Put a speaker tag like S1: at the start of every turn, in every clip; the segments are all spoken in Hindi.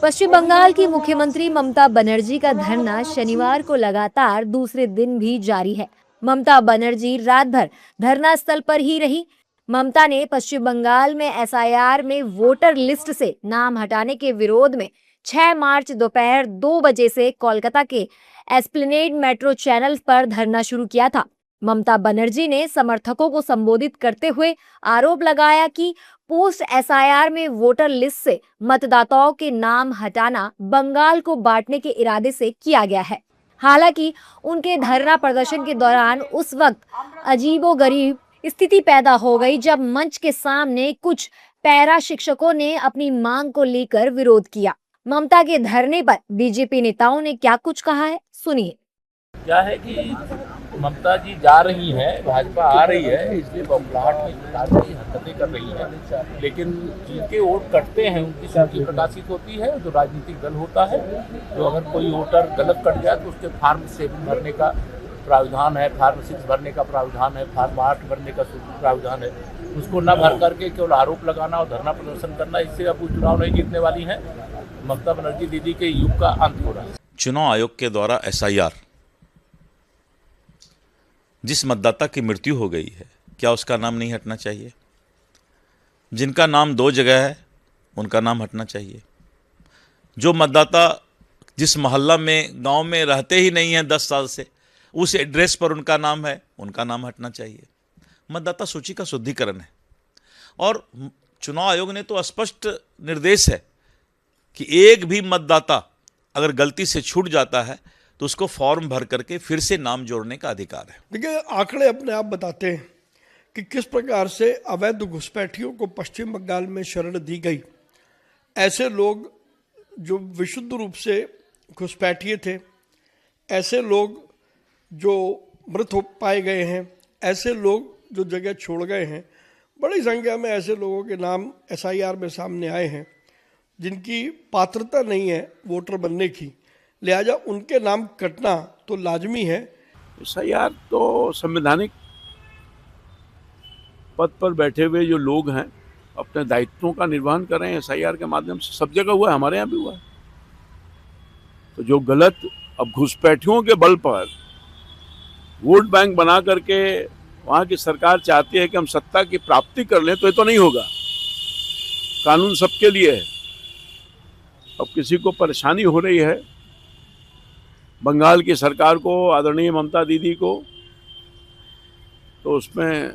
S1: पश्चिम बंगाल की मुख्यमंत्री ममता बनर्जी का धरना शनिवार को लगातार दूसरे दिन भी जारी है। ममता बनर्जी रात भर धरना स्थल पर ही रही। ममता ने पश्चिम बंगाल में एसआईआर में वोटर लिस्ट से नाम हटाने के विरोध में 6 मार्च दोपहर 2 बजे से कोलकाता के एस्प्लेनेड मेट्रो चैनल पर धरना शुरू किया था। ममता बनर्जी ने समर्थकों को संबोधित करते हुए आरोप लगाया कि पोस्ट एसआईआर में वोटर लिस्ट से मतदाताओं के नाम हटाना बंगाल को बांटने के इरादे से किया गया है। हालांकि उनके धरना प्रदर्शन के दौरान उस वक्त अजीबोगरीब स्थिति पैदा हो गई जब मंच के सामने कुछ पैरा शिक्षकों ने अपनी मांग को लेकर विरोध किया। ममता के धरने पर बीजेपी नेताओं ने क्या कुछ कहा है, सुनिए।
S2: क्या है कि ममता जी जा रही है, भाजपा आ रही है, इसलिए बबलाहट में काफी हरकतें कर रही है, लेकिन जिनके वोट कटते हैं उनकी सूची प्रकाशित होती है। जो राजनीतिक दल होता है, जो अगर कोई वोटर गलत कट जाए तो उसके फार्म 7 भरने का प्रावधान है, फार्म 6 भरने का प्रावधान है, फार्म 8 भरने का प्रावधान है। उसको न भर करके केवल आरोप लगाना और धरना प्रदर्शन करना, इससे अब वो चुनाव नहीं जीतने वाली है। ममता बनर्जी दीदी के युग का अंत हो रहा है।
S3: चुनाव आयोग के द्वारा एसआईआर, जिस मतदाता की मृत्यु हो गई है, क्या उसका नाम नहीं हटना चाहिए? जिनका नाम 2 जगह है उनका नाम हटना चाहिए। जो मतदाता जिस मोहल्ला में, गांव में रहते ही नहीं हैं 10 साल से, उस एड्रेस पर उनका नाम है, उनका नाम हटना चाहिए। मतदाता सूची का शुद्धिकरण है और चुनाव आयोग ने तो स्पष्ट निर्देश है कि एक भी मतदाता अगर गलती से छूट जाता है तो उसको फॉर्म भर करके फिर से नाम जोड़ने का अधिकार है।
S4: देखिए, आंकड़े अपने आप बताते हैं कि किस प्रकार से अवैध घुसपैठियों को पश्चिम बंगाल में शरण दी गई। ऐसे लोग जो विशुद्ध रूप से घुसपैठिए थे, ऐसे लोग जो मृत हो पाए गए हैं, ऐसे लोग जो जगह छोड़ गए हैं, बड़ी संख्या में ऐसे लोगों के नाम एसआईआर में सामने आए हैं जिनकी पात्रता नहीं है वोटर बनने की, लिहाजा उनके नाम कटना तो लाजमी है।
S5: एसआईआर तो संवैधानिक पद पर बैठे हुए जो लोग हैं अपने दायित्वों का निर्वहन कर रहे हैं। एसआईआर के माध्यम से सब जगह हुआ है, हमारे यहाँ भी हुआ है। तो जो गलत अब घुसपैठियों के बल पर वोट बैंक बना करके वहाँ की सरकार चाहती है कि हम सत्ता की प्राप्ति कर लें, तो ये तो नहीं होगा। कानून सबके लिए है। अब किसी को परेशानी हो रही है, बंगाल की सरकार को, आदरणीय ममता दीदी को, तो उसमें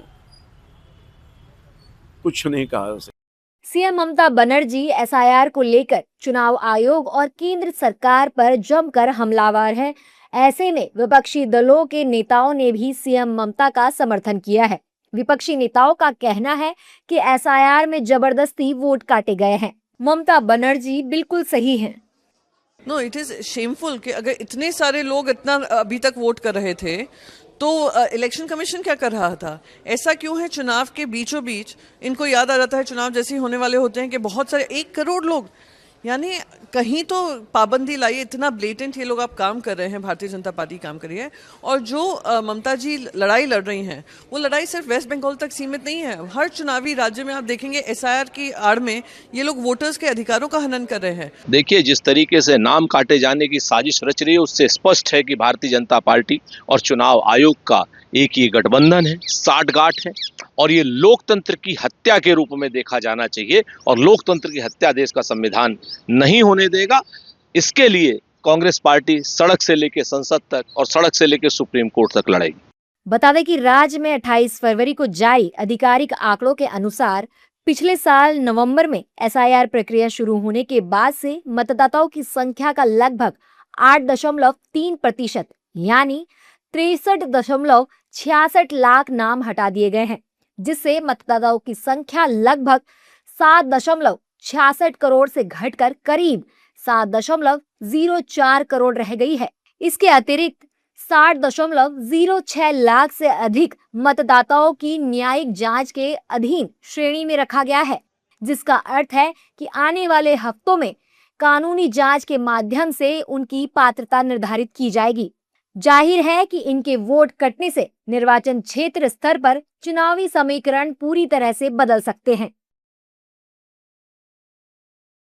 S5: कुछ नहीं कहा जा सकता।
S1: सीएम ममता बनर्जी एसआईआर को लेकर चुनाव आयोग और केंद्र सरकार पर जमकर हमलावर है। ऐसे में विपक्षी दलों के नेताओं ने भी सीएम ममता का समर्थन किया है। विपक्षी नेताओं का कहना है कि एसआईआर में जबरदस्ती वोट काटे गए हैं। ममता बनर्जी बिल्कुल सही हैं।
S6: नो, इट इज शेमफुल कि अगर इतने सारे लोग इतना अभी तक वोट कर रहे थे तो इलेक्शन कमीशन क्या कर रहा था? ऐसा क्यों है चुनाव के बीचों बीच इनको याद आ जाता है, चुनाव जैसे ही होने वाले होते हैं, कि बहुत सारे 1 करोड़ लोग, यानी कहीं तो पाबंदी लाइए। इतना ब्लेटेंट ये लोग आप काम कर रहे हैं, भारतीय जनता पार्टी काम कर रही है। और जो ममता जी लड़ाई लड़ रही हैं, वो लड़ाई सिर्फ वेस्ट बंगाल तक सीमित नहीं है। हर चुनावी राज्य में आप देखेंगे एसआईआर की आड़ में ये लोग वोटर्स के अधिकारों का हनन कर रहे हैं।
S7: देखिए, जिस तरीके से नाम काटे जाने की साजिश रच रही है, उससे स्पष्ट है कि भारतीय जनता पार्टी और चुनाव आयोग का एक ही गठबंधन है, साठगांठ है, और ये लोकतंत्र की हत्या के रूप में देखा जाना चाहिए। और लोकतंत्र की हत्या देश का संविधान नहीं होने देगा। इसके लिए कांग्रेस पार्टी सड़क से लेकर संसद तक और सड़क से लेकर सुप्रीम कोर्ट तक लड़ेगी।
S1: बता दें कि राज्य में 28 फरवरी को जारी आधिकारिक आंकड़ों के अनुसार पिछले साल नवंबर में एसआईआर प्रक्रिया शुरू होने के बाद से मतदाताओं की संख्या का लगभग 8.3% यानी 63.66 लाख नाम हटा दिए गए हैं, जिससे मतदाताओं की संख्या लगभग 7.66 करोड़ से घटकर करीब 7.04 करोड़ रह गई है। इसके अतिरिक्त 60.06 लाख से अधिक मतदाताओं की न्यायिक जांच के अधीन श्रेणी में रखा गया है, जिसका अर्थ है कि आने वाले हफ्तों में कानूनी जांच के माध्यम से उनकी पात्रता निर्धारित की जाएगी। जाहिर है कि इनके वोट कटने से निर्वाचन क्षेत्र स्तर पर चुनावी समीकरण पूरी तरह से बदल सकते हैं।